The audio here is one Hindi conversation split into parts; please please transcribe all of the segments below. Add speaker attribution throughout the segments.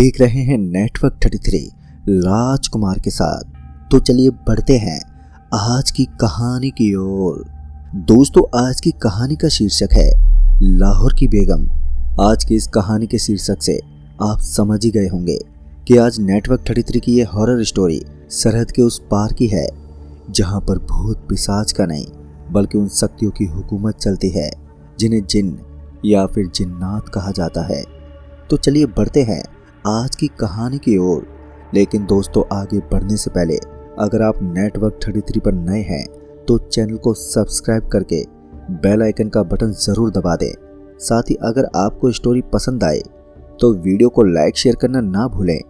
Speaker 1: देख रहे हैं नेटवर्क 33 राजकुमार के साथ। तो चलिए बढ़ते हैं आज की कहानी की ओर। दोस्तों, आज की कहानी का शीर्षक है लाहौर की बेगम। आज की इस कहानी के शीर्षक से आप समझ ही गए होंगे कि आज नेटवर्क 33 की यह हॉरर स्टोरी सरहद के उस पार की है, जहां पर भूत पिशाच का नहीं बल्कि उन शक्तियों की हुकूमत चलती है जिन्हें जिन्न या फिर जिन्नात कहा जाता है। तो चलिए बढ़ते हैं आज की कहानी की ओर। लेकिन दोस्तों, आगे बढ़ने से पहले अगर आप नेटवर्क 33 पर नए हैं तो चैनल को सब्सक्राइब करके बेल आइकन का बटन ज़रूर दबा दें। साथ ही अगर आपको स्टोरी पसंद आए तो वीडियो को लाइक शेयर करना ना भूलें।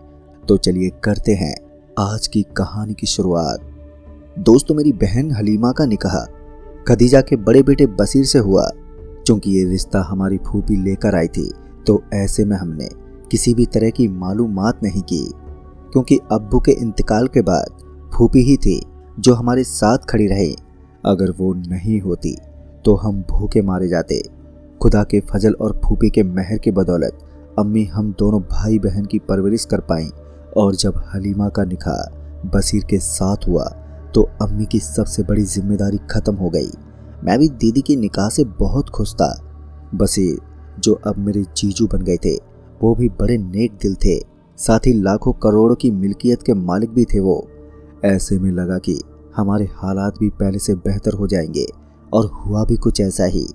Speaker 1: तो चलिए करते हैं आज की कहानी की शुरुआत। दोस्तों, मेरी बहन हलीमा का निकाह खदीजा के बड़े बेटे बसीर से हुआ। चूंकि ये रिश्ता हमारी फूफी लेकर आई थी तो ऐसे में हमने किसी भी तरह की मालूमात नहीं की, क्योंकि अब्बू के इंतकाल के बाद फूफी ही थी जो हमारे साथ खड़ी रही। अगर वो नहीं होती तो हम भूखे मारे जाते। खुदा के फजल और फूफी के मेहर के बदौलत अम्मी हम दोनों भाई बहन की परवरिश कर पाई। और जब हलीमा का निकाह बसीर के साथ हुआ तो अम्मी की सबसे बड़ी जिम्मेदारी खत्म हो गई। मैं भी दीदी के निकाह से बहुत खुश था। बसीर, जो अब मेरे जीजू बन गए थे, वो भी बड़े नेक दिल थे। साथ ही लाखों करोड़ों की मिल्कियत के मालिक भी थे वो। ऐसे में लगा कि हमारे हालात भी पहले से बेहतर हो जाएंगे, और हुआ भी कुछ ऐसा ही।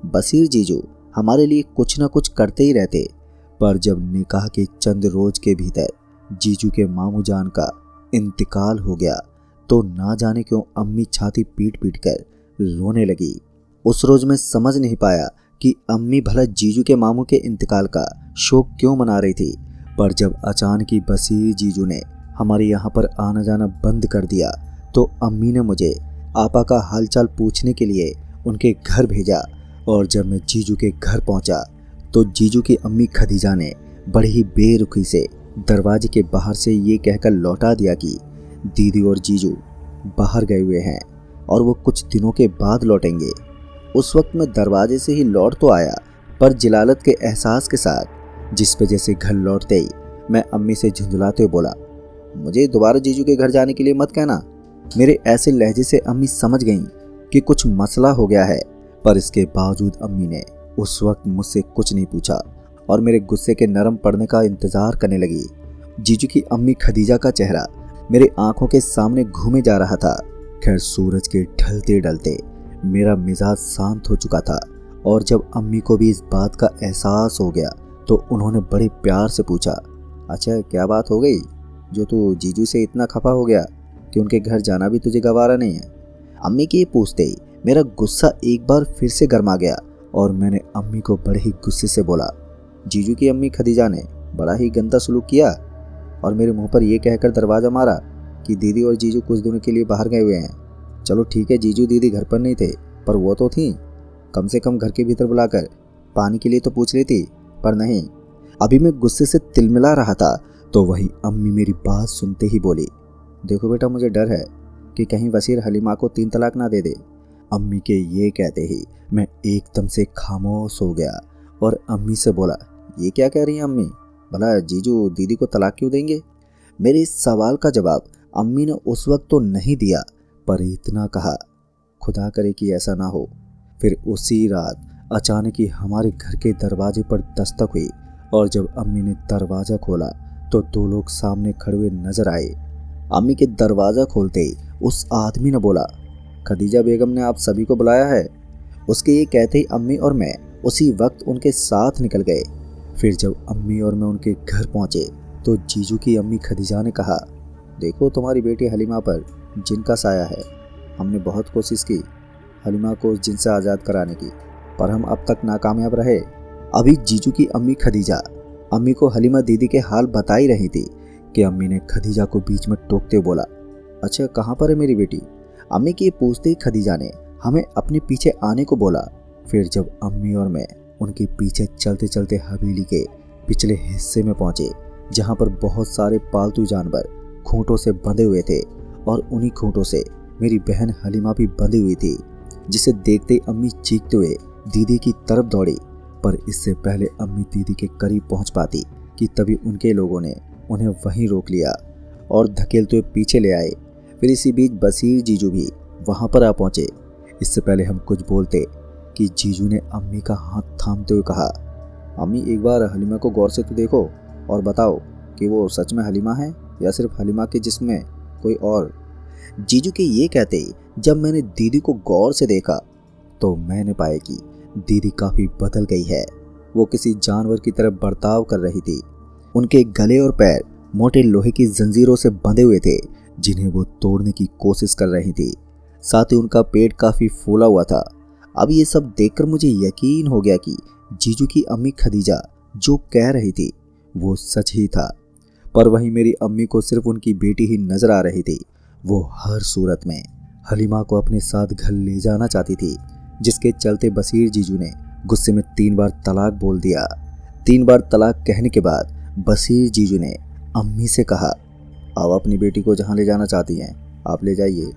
Speaker 1: बसीर जीजू हमारे लिए कुछ ना कुछ करते ही रहते। पर जब निकाह के चंद रोज के भीतर जीजू के मामू जान का इंतकाल हो गया तो ना जाने क्यों अम्मी छाती पीट पीट कर रोने लगी। उस रोज मैं समझ नहीं पाया कि अम्मी भला जीजू के मामू के इंतकाल का शोक क्यों मना रही थी। पर जब अचानक ही बसीर जीजू ने हमारे यहाँ पर आना जाना बंद कर दिया तो अम्मी ने मुझे आपा का हालचाल पूछने के लिए उनके घर भेजा। और जब मैं जीजू के घर पहुँचा तो जीजू की अम्मी खदीजा ने बड़ी ही बेरुखी से दरवाजे के बाहर से ये कहकर लौटा दिया कि दीदी और जीजू बाहर गए हुए हैं और वो कुछ दिनों के बाद लौटेंगे। उस वक्त मैं दरवाजे से ही लौट तो आया, पर जिलालत के एहसास के साथ, जिस पे जैसे घर लौटते ही मैं अम्मी से झुंझुलाते हुए बोला, मुझे दोबारा जीजू के घर जाने के लिए मत कहना। मेरे ऐसे लहजे से अम्मी समझ गईं कि कुछ मसला हो गया है। पर इसके बावजूद अम्मी ने उस वक्त मुझसे कुछ नहीं पूछा और मेरे गुस्से के नरम पड़ने का इंतजार करने लगी। जीजू की अम्मी खदीजा का चेहरा मेरे आंखों के सामने घूमे जा रहा था। खैर, सूरज के ढलते ढलते मेरा मिजाज शांत हो चुका था, और जब अम्मी को भी इस बात का एहसास हो गया तो उन्होंने बड़े प्यार से पूछा, अच्छा क्या बात हो गई जो तू जीजू से इतना खफा हो गया कि उनके घर जाना भी तुझे गवारा नहीं है। अम्मी के ये पूछते ही मेरा गुस्सा एक बार फिर से गर्मा गया और मैंने अम्मी को बड़े ही गुस्से से बोला, जीजू की अम्मी खदीजा ने बड़ा ही गंदा सलूक किया और मेरे मुंह पर यह कहकर दरवाज़ा मारा कि दीदी और जीजू कुछ दिनों के लिए बाहर गए हुए हैं। चलो ठीक है, जीजू दीदी घर पर नहीं थे, पर वो तो थी। कम से कम घर के भीतर बुलाकर पानी के लिए तो पूछ लेती, पर नहीं। अभी मैं गुस्से से तिलमिला रहा था तो वही अम्मी मेरी बात सुनते ही बोली, देखो बेटा, मुझे डर है कि कहीं बसीर हलीमा को 3 तलाक ना दे दे। अम्मी के ये कहते ही मैं एकदम से खामोश हो गया और अम्मी से बोला, ये क्या कह रही हैं अम्मी, भला जीजू दीदी को तलाक क्यों देंगे? मेरे इस सवाल का जवाब अम्मी ने उस वक्त तो नहीं दिया, पर इतना कहा, खुदा करे कि ऐसा ना हो। फिर उसी रात अचानक ही हमारे घर के दरवाजे पर दस्तक हुई, और जब अम्मी ने दरवाज़ा खोला तो 2 लोग सामने खड़े हुए नजर आए। अम्मी के दरवाज़ा खोलते ही उस आदमी ने बोला, खदीजा बेगम ने आप सभी को बुलाया है। उसके ये कहते ही अम्मी और मैं उसी वक्त उनके साथ निकल गए। फिर जब अम्मी और मैं उनके घर पहुंचे तो जीजू की अम्मी खदीजा ने कहा, देखो तुम्हारी बेटी हलीमा पर जिनका साया है। हमने बहुत कोशिश की हलीमा को जिन से आज़ाद कराने की, पर हम अब तक नाकामयाब रहे। अभी जीजू की अम्मी खदीजा अम्मी को हलीमा दीदी के हाल बता ही रही थी कि अम्मी ने खदीजा को बीच में टोकते बोला, अच्छा कहाँ पर है मेरी बेटी? अम्मी के पूछते ही खदीजा ने हमें अपने पीछे आने को बोला। फिर जब अम्मी और मैं उनके पीछे चलते चलते हवेली के पिछले हिस्से में पहुंचे, जहां पर बहुत सारे पालतू जानवर खूंटों से बंधे हुए थे, और उन्हीं खूंटों से मेरी बहन हलीमा भी बंधी हुई थी, जिसे देखते ही अम्मी चीखते हुए दीदी की तरफ दौड़ी। पर इससे पहले अम्मी दीदी के करीब पहुंच पाती कि तभी उनके लोगों ने उन्हें वहीं रोक लिया और धकेलते हुए पीछे ले आए। फिर इसी बीच बशीर जीजू भी वहां पर आ पहुंचे। इससे पहले हम कुछ बोलते कि जीजू ने अम्मी का हाथ थामते हुए कहा, अम्मी एक बार हलीमा को गौर से तो देखो और बताओ कि वो सच में हलीमा है या सिर्फ हलीमा के जिस्म में कोई और। जीजू के ये कहते ही जब मैंने दीदी को गौर से देखा तो मैंने पाया कि दीदी काफी बदल गई है। वो किसी जानवर की तरह बर्ताव कर रही थी। उनके गले और पैर मोटे लोहे की जंजीरों से बंधे हुए थे जिन्हें वो तोड़ने की कोशिश कर रही थी। साथ ही उनका पेट काफी फूला हुआ था। अब ये सब देखकर मुझे यकीन हो गया कि जीजू की अम्मी खदीजा जो कह रही थी वो सच ही था। पर वहीं मेरी अम्मी को सिर्फ उनकी बेटी ही नजर आ रही थी। वो हर सूरत में हलीमा को अपने साथ घर ले जाना चाहती थी, जिसके चलते बशीर जीजू ने गुस्से में 3 बार तलाक बोल दिया। 3 बार तलाक कहने के बाद बशीर जीजू ने अम्मी से कहा, आप अपनी बेटी को जहाँ ले जाना चाहती हैं आप ले जाइए,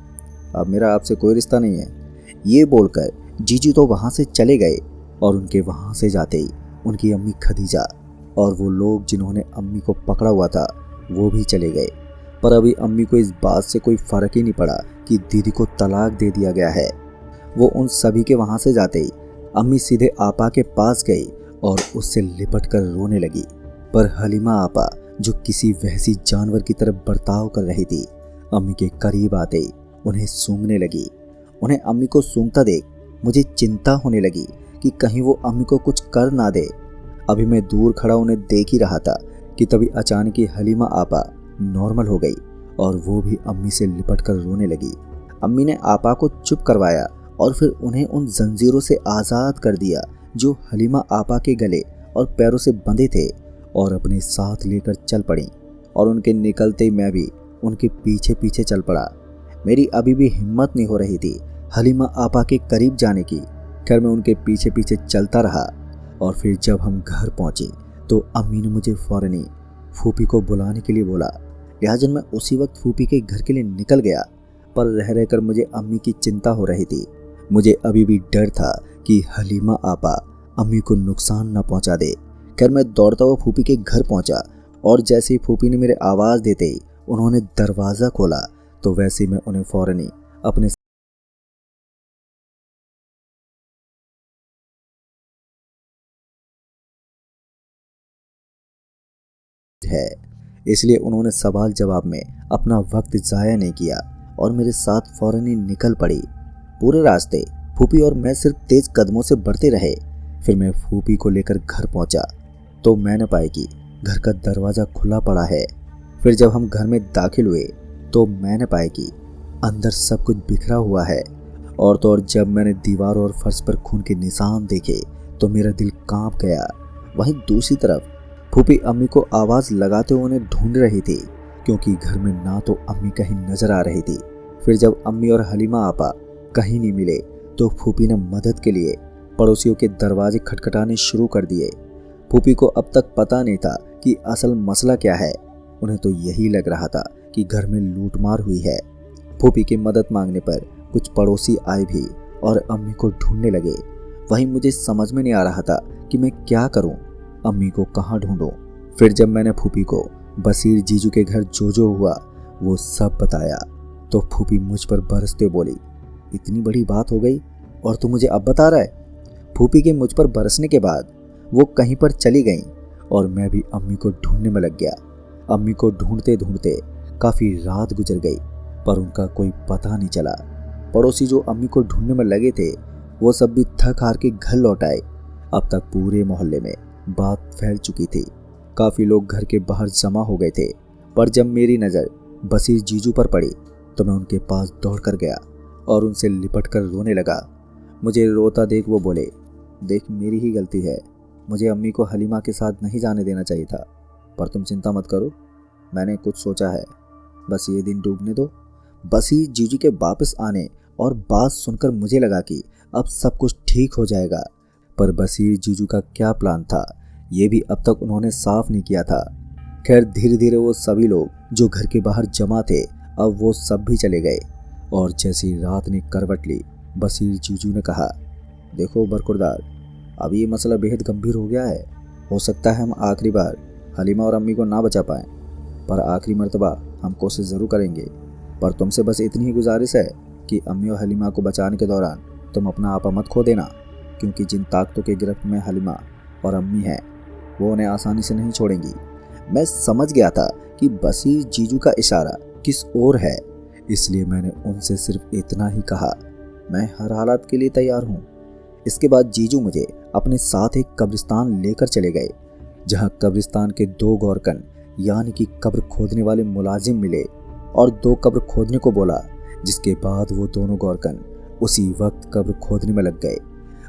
Speaker 1: अब मेरा आपसे कोई रिश्ता नहीं है। ये बोलकर जीजू तो वहाँ से चले गए और उनके वहाँ से जाते ही उनकी अम्मी खदीजा और वो लोग जिन्होंने अम्मी को पकड़ा हुआ था वो भी चले गए। पर अभी अम्मी को इस बात से कोई फर्क ही नहीं पड़ा कि दीदी को तलाक दे दिया गया है। वो उन सभी के वहाँ से जाते ही अम्मी सीधे आपा के पास गई और उससे लिपट कर रोने लगी। पर हलीमा आपा जो किसी वहशी जानवर की तरह बर्ताव कर रही थी, अम्मी के करीब आते ही उन्हें सूंघने लगी। उन्हें अम्मी को सूंघता देख मुझे चिंता होने लगी कि कहीं वो अम्मी को कुछ कर ना दे। अभी मैं दूर खड़ा उन्हें देख ही रहा था कि तभी अचानक ही हलीमा आपा नॉर्मल हो गई और वो भी अम्मी से लिपट कर रोने लगी। अम्मी ने आपा को चुप करवाया और फिर उन्हें उन जंजीरों से आज़ाद कर दिया जो हलीमा आपा के गले और पैरों से बंधे थे और अपने साथ लेकर चल पड़ी। और उनके निकलते ही मैं भी उनके पीछे पीछे चल पड़ा। मेरी अभी भी हिम्मत नहीं हो रही थी हलीमा आपा के करीब जाने की। खैर मैं उनके पीछे पीछे चलता रहा और फिर जब हम घर पहुंचे तो अम्मी ने मुझे फौरन ही फूफी को बुलाने के लिए बोला। लिहाजा मैं उसी वक्त फूफी के घर के लिए निकल गया। पर रह रहकर मुझे अम्मी की चिंता हो रही थी। मुझे अभी भी डर था कि हलीमा आपा अम्मी को नुकसान न पहुंचा दे। खैर मैं दौड़ता हुआ फूफी के घर पहुंचा और जैसे ही फूफी ने मेरे आवाज़ देते ही उन्होंने दरवाज़ा खोला तो वैसे ही मैं उन्हें फौरन ही अपने है, इसलिए उन्होंने सवाल जवाब में अपना वक्त ज़ाया नहीं किया और मेरे साथ फौरन ही निकल पड़ी। पूरे रास्ते फूफी और मैं सिर्फ तेज कदमों से बढ़ते रहे। फिर मैं फूफी को लेकर घर पहुंचा तो मैंने पाया कि घर का दरवाज़ा खुला पड़ा है। फिर जब हम घर में दाखिल हुए तो मैंने पाया कि अंदर सब कुछ बिखरा हुआ है। और तो और जब मैंने दीवार और फर्श पर खून के निशान देखे तो मेरा दिल कांप गया। वहीं दूसरी तरफ फूफी अम्मी को आवाज़ लगाते हुए उन्हें ढूंढ रही थी, क्योंकि घर में ना तो अम्मी कहीं नजर आ रही थी। फिर जब अम्मी और हलीमा आपा कहीं नहीं मिले तो फूफी ने मदद के लिए पड़ोसियों के दरवाजे खटखटाने शुरू कर दिए। फूफी को अब तक पता नहीं था कि असल मसला क्या है। उन्हें तो यही लग रहा था कि घर में लूटमार हुई है। फूफी की मदद मांगने पर कुछ पड़ोसी आए भी और अम्मी को ढूंढने लगे। वहीं मुझे समझ में नहीं आ रहा था कि मैं क्या करूं, अम्मी को कहाँ ढूंढूं। फिर जब मैंने फूफी को बशीर जीजू के घर जो हुआ वो सब बताया तो फूफी मुझ पर बरसते बोली, इतनी बड़ी बात हो गई और तू मुझे अब बता रहा है। फूफी के मुझ पर बरसने के बाद वो कहीं पर चली गई और मैं भी अम्मी को ढूंढने में लग गया। अम्मी को ढूंढते ढूंढते काफ़ी रात गुजर गई पर उनका कोई पता नहीं चला। पड़ोसी जो अम्मी को ढूंढने में लगे थे वो सब भी थक हार के घर लौट आए। अब तक पूरे मोहल्ले में बात फैल चुकी थी। काफ़ी लोग घर के बाहर जमा हो गए थे। पर जब मेरी नज़र बशीर जीजू पर पड़ी तो मैं उनके पास दौड़ कर गया और उनसे लिपट कर रोने लगा। मुझे रोता देख वो बोले, देख मेरी ही गलती है, मुझे अम्मी को हलीमा के साथ नहीं जाने देना चाहिए था। पर तुम चिंता मत करो, मैंने कुछ सोचा है, बस ये दिन डूबने दो। बशीर जीजू के वापस आने और बात सुनकर मुझे लगा कि अब सब कुछ ठीक हो जाएगा। पर बशीर जीजू का क्या प्लान था ये भी अब तक उन्होंने साफ नहीं किया था। खैर धीरे धीरे वो सभी लोग जो घर के बाहर जमा थे अब वो सब भी चले गए। और जैसी रात ने करवट ली बशीर जीजू ने कहा, देखो बरकुरदार, अब ये मसला बेहद गंभीर हो गया है। हो सकता है हम आखिरी बार हलीमा और अम्मी को ना बचा पाए, पर आखिरी मर्तबा हम कोशिश ज़रूर करेंगे। पर तुमसे बस इतनी ही गुजारिश है कि अम्मी और हलीमा को बचाने के दौरान तुम अपना आपा मत खो देना, क्योंकि जिन ताकतों के गिरफ्त में हलीमा और अम्मी हैं वो उन्हें आसानी से नहीं छोड़ेंगी। मैं समझ गया था कि बसीर जीजू का इशारा किस ओर है, इसलिए मैंने उनसे सिर्फ इतना ही कहा, मैं हर हालात के लिए तैयार हूँ। इसके बाद जीजू मुझे अपने साथ एक कब्रिस्तान लेकर चले गए, जहाँ कब्रिस्तान के 2 गौरकन यानी कि कब्र खोदने वाले मुलाजिम मिले और 2 कब्र खोदने को बोला, जिसके बाद वो दोनों गौरकन उसी वक्त कब्र खोदने में लग गए।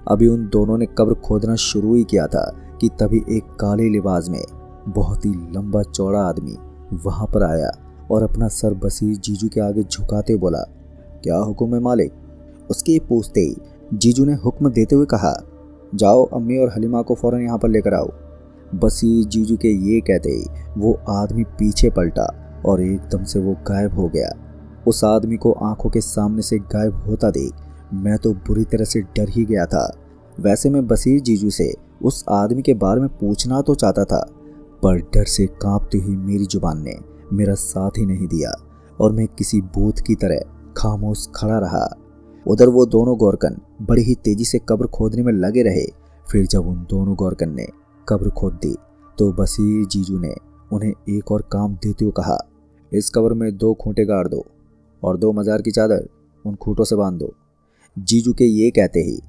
Speaker 1: अभी उन दोनों ने कब्र खोदना शुरू ही किया था कि तभी एक काले लिबास में बहुत ही लंबा चौड़ा आदमी वहां पर आया और अपना सर बसीर जीजू के आगे झुकाते बोला, क्या हुक्म है मालिक? उसके पूछते ही जीजू ने हुक्म देते हुए कहा, जाओ अम्मी और हलीमा को फौरन यहाँ पर लेकर आओ। बसीर जीजू के ये कहते ही वो आदमी पीछे पलटा और एकदम से वो गायब हो गया। उस आदमी को आंखों के सामने से गायब होता देख मैं तो बुरी तरह से डर ही गया था। वैसे मैं बसीर जीजू से उस आदमी के बारे में पूछना तो चाहता था, पर डर से कांपती हुई मेरी जुबान ने मेरा साथ ही नहीं दिया और मैं किसी भूत की तरह खामोश खड़ा रहा। उधर वो दोनों गौरकन बड़ी ही तेजी से कब्र खोदने में लगे रहे। फिर जब उन दोनों गौरकन ने कब्र खोद दी तो बसीर जीजू ने उन्हें एक और काम देते हुए कहा, इस कब्र में 2 खूंटे गाड़ दो और 2 मजार की चादर उन खूंटों से बांध दो। जीजू के ये कहते ही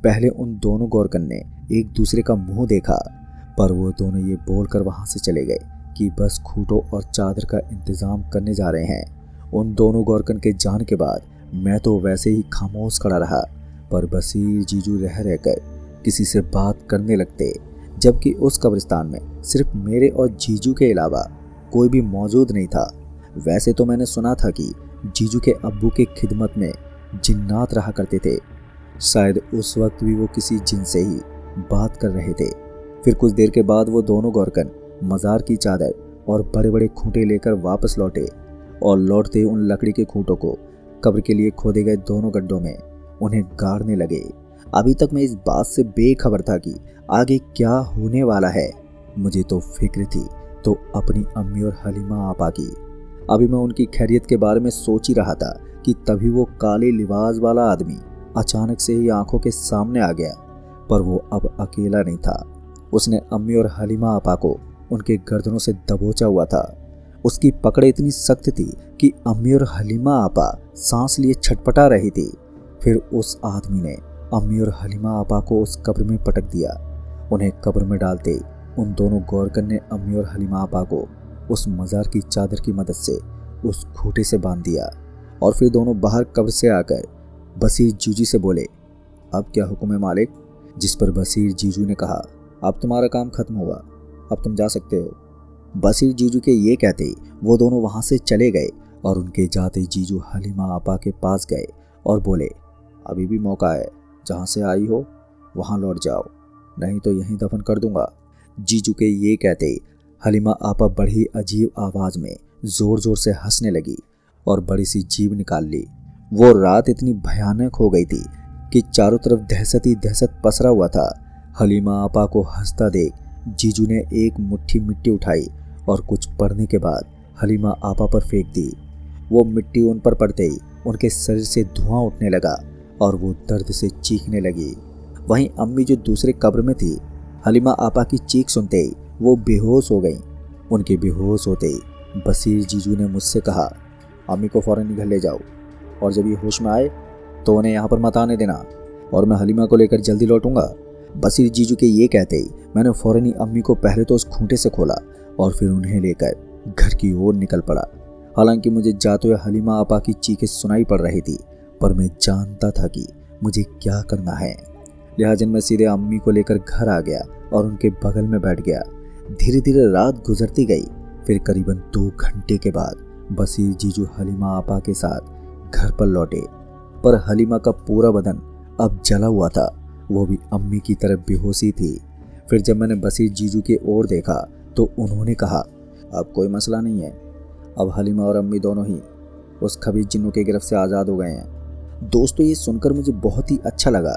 Speaker 1: पहले उन दोनों गौरकन ने एक दूसरे का मुंह देखा, पर वो दोनों ये बोलकर वहां से चले गए कि बस खूंटों और चादर का इंतजाम करने जा रहे हैं। उन दोनों गौरकन के जाने के बाद मैं तो वैसे ही खामोश खड़ा रहा, पर बसीर जीजू रह रहकर किसी से बात करने लगते, जबकि उस कब्रिस्तान में सिर्फ मेरे और जीजू के अलावा कोई भी मौजूद नहीं था। वैसे तो मैंने सुना था कि जीजू के अब्बू के खिदमत में जिन्नात रहा करते थे, शायद उस वक्त भी वो किसी जिन से ही बात कर रहे थे। फिर कुछ देर के बाद वो दोनों गौरकन मज़ार की चादर और बड़े बड़े खूंटे लेकर वापस लौटे और लौटते उन लकड़ी के खूंटों को कब्र के लिए खोदे गए दोनों गड्ढों में उन्हें गाड़ने लगे। अभी तक मैं इस बात से बेखबर था कि आगे क्या होने वाला है। मुझे तो फिक्र थी तो अपनी अम्मी और हलीमा आपा की। अभी मैं उनकी खैरियत के बारे में सोच ही रहा था कि तभी वो काले लिबास वाला आदमी अचानक से ही आंखों के सामने आ गया, पर वो अब अकेला नहीं था। उसने अम्मी और हलीमा आपा को उनके गर्दनों से दबोचा हुआ था। उसकी पकड़ इतनी सख्त थी कि अम्मी और हलीमा आपा सांस लिए छटपटा रही थी। फिर उस आदमी ने अम्मी और हलीमा आपा को उस कब्र में पटक दिया। उन्हें कब्र में डालते उन दोनों गौरकन ने अम्मी और हलीमा आपा को उस मज़ार की चादर की मदद से उस खूंटे से बांध दिया और फिर दोनों बाहर कब्र से आकर बसीर जीजू से बोले, अब क्या हुक्म है मालिक? जिस पर बसीर जीजू ने कहा, अब तुम्हारा काम खत्म हुआ, अब तुम जा सकते हो। बसीर जीजू के ये कहते ही वो दोनों वहाँ से चले गए और उनके जाते जीजू हलीमा आपा के पास गए और बोले, अभी भी मौका है, जहाँ से आई हो वहाँ लौट जाओ, नहीं तो यहीं दफन कर दूंगा। जीजू के ये कहते ही हलीमा आपा बड़ी अजीब आवाज़ में ज़ोर ज़ोर से हंसने लगी और बड़ी सी जीभ निकाल ली। वो रात इतनी भयानक हो गई थी कि चारों तरफ दहशत ही दहशत पसरा हुआ था। हलीमा आपा को हंसता देख जीजू ने एक मुट्ठी मिट्टी उठाई और कुछ पड़ने के बाद हलीमा आपा पर फेंक दी। वो मिट्टी उन पर पड़ते ही उनके शरीर से धुआं उठने लगा और वो दर्द से चीखने लगी। वहीं अम्मी जो दूसरे कब्र में थी, हलीमा आपा की चीख सुनते ही वो बेहोश हो गई। उनके बेहोश होते ही बसीर जीजू ने मुझसे कहा, अम्मी को फ़ौरन घर ले जाओ और जब ये होश में आए तो उन्हें यहाँ पर मत आने देना और मैं हलीमा को लेकर जल्दी लौटूंगा। बसीर जीजू के ये कहते ही मैंने फ़ौरन ही अम्मी को पहले तो उस खूंटे से खोला और फिर उन्हें लेकर घर की ओर निकल पड़ा। हालांकि मुझे जाते हुए हलीमा आपा की चीखें सुनाई पड़ रही थी, पर मैं जानता था कि मुझे क्या करना है। लिहाजा मैं सीधे अम्मी को लेकर घर आ गया और उनके बगल में बैठ गया। धीरे धीरे रात गुजरती गई। फिर करीबन 2 घंटे के बाद बसीर जीजू हलीमा आपा के साथ घर पर लौटे, पर हलीमा का पूरा बदन अब जला हुआ था, वो भी अम्मी की तरह बेहोशी थी। फिर जब मैंने बसीर जीजू की ओर देखा तो उन्होंने कहा, अब कोई मसला नहीं है, अब हलीमा और अम्मी दोनों ही उस खबीज जिन्नों के गिरफ्त से आज़ाद हो गए हैं। दोस्तों, ये सुनकर मुझे बहुत ही अच्छा लगा,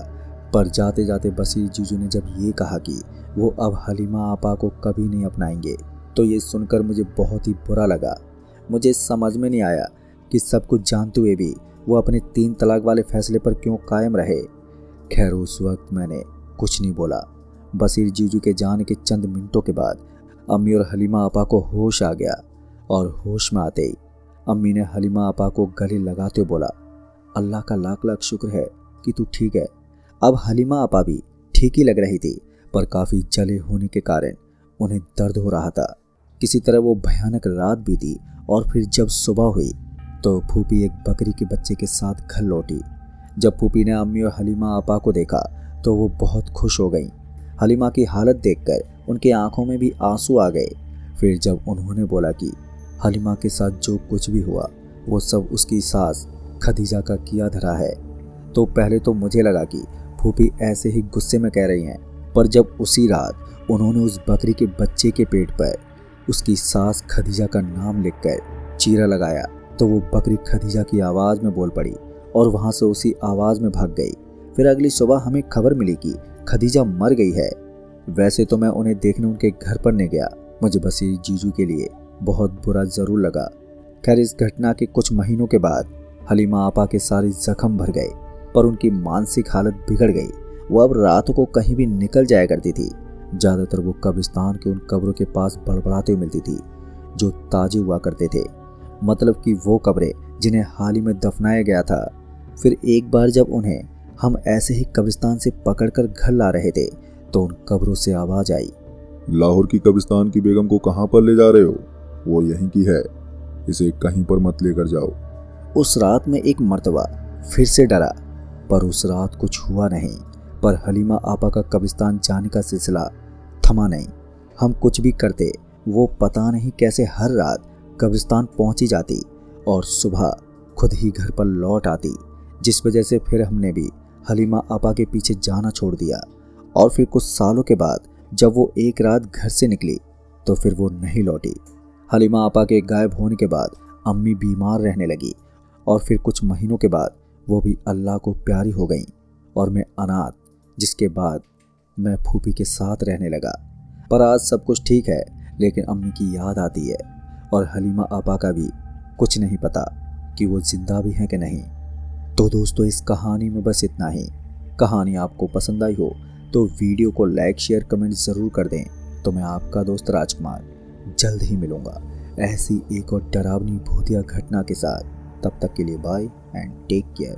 Speaker 1: पर जाते जाते बसीर जीजू ने जब ये कहा कि वो अब हलीमा आपा को कभी नहीं अपनाएंगे, तो ये सुनकर मुझे बहुत ही बुरा लगा। मुझे समझ में नहीं आया कि सब कुछ जानते हुए भी वो अपने 3 तलाक वाले फैसले पर क्यों कायम रहे। खैर उस वक्त मैंने कुछ नहीं बोला। बसीर जीजू के जाने के चंद मिनटों के बाद अम्मी और हलीमा आपा को होश आ गया और होश में आते ही अम्मी ने हलीमा आपा को गले लगाते हुए बोला, अल्लाह का लाख लाख शुक्र है कि तू ठीक है। अब हलीमा आपा भी ठीक ही लग रही थी, पर काफ़ी जले होने के कारण उन्हें दर्द हो रहा था। किसी तरह वो भयानक रात बीती और फिर जब सुबह हुई तो फूफी एक बकरी के बच्चे के साथ घर लौटी। जब फूफी ने अम्मी और हलीमा आपा को देखा तो वो बहुत खुश हो गईं। हलीमा की हालत देखकर उनकी आंखों में भी आंसू आ गए। फिर जब उन्होंने बोला कि हलीमा के साथ जो कुछ भी हुआ वो सब उसकी सास खदीजा का किया धरा है, तो पहले तो मुझे लगा कि फूफी ऐसे ही गुस्से में कह रही हैं। पर जब उसी रात उन्होंने उस बकरी के बच्चे के पेट पर उसकी सास खदीजा का नाम लिखकर चीरा लगाया तो वो बकरी खदीजा की आवाज़ में बोल पड़ी और वहाँ से उसी आवाज़ में भाग गई। फिर अगली सुबह हमें खबर मिली कि खदीजा मर गई है। वैसे तो मैं उन्हें देखने उनके घर पर नहीं गया, मुझे बसीर जीजू के लिए बहुत बुरा ज़रूर लगा। खैर इस घटना के कुछ महीनों के बाद हलीमा आपा के सारे जख्म भर गए, पर उनकी मानसिक हालत बिगड़ गई। वो अब रातों को कहीं भी निकल जाया करती थी। ज़्यादातर वो कब्रिस्तान के उन कब्रों के पास बड़बड़ाते हुए मिलती थी जो ताजे हुआ करते थे, मतलब कि वो कब्रें जिन्हें हाल ही में दफनाया गया था। फिर एक बार जब उन्हें हम ऐसे ही कब्रिस्तान से पकड़कर घर ला रहे थे तो उन कब्रों से आवाज़ आई,
Speaker 2: लाहौर की कब्रिस्तान की बेगम को कहाँ पर ले जा रहे हो? वो यहीं की है, इसे कहीं पर मत लेकर जाओ।
Speaker 1: उस रात में एक मर्तबा फिर से डरा, पर उस रात कुछ हुआ नहीं। पर हलीमा आपा का कब्रिस्तान जाने का सिलसिला थमा नहीं। हम कुछ भी करते वो पता नहीं कैसे हर रात कब्रिस्तान पहुंची जाती और सुबह खुद ही घर पर लौट आती, जिस वजह से फिर हमने भी हलीमा आपा के पीछे जाना छोड़ दिया। और फिर कुछ सालों के बाद जब वो एक रात घर से निकली तो फिर वो नहीं लौटी। हलीमा आपा के गायब होने के बाद अम्मी बीमार रहने लगी और फिर कुछ महीनों के बाद वो भी अल्लाह को प्यारी हो गई और मैं अनाथ, जिसके बाद मैं फूफी के साथ रहने लगा। पर आज सब कुछ ठीक है, लेकिन अम्मी की याद आती है और हलीमा आपा का भी कुछ नहीं पता कि वो जिंदा भी हैं कि नहीं। तो दोस्तों इस कहानी में बस इतना ही। कहानी आपको पसंद आई हो तो वीडियो को लाइक शेयर कमेंट ज़रूर कर दें। तो मैं आपका दोस्त राजकुमार जल्द ही मिलूँगा ऐसी एक और डरावनी भूतिया घटना के साथ। तब तक के लिए बाय एंड टेक केयर।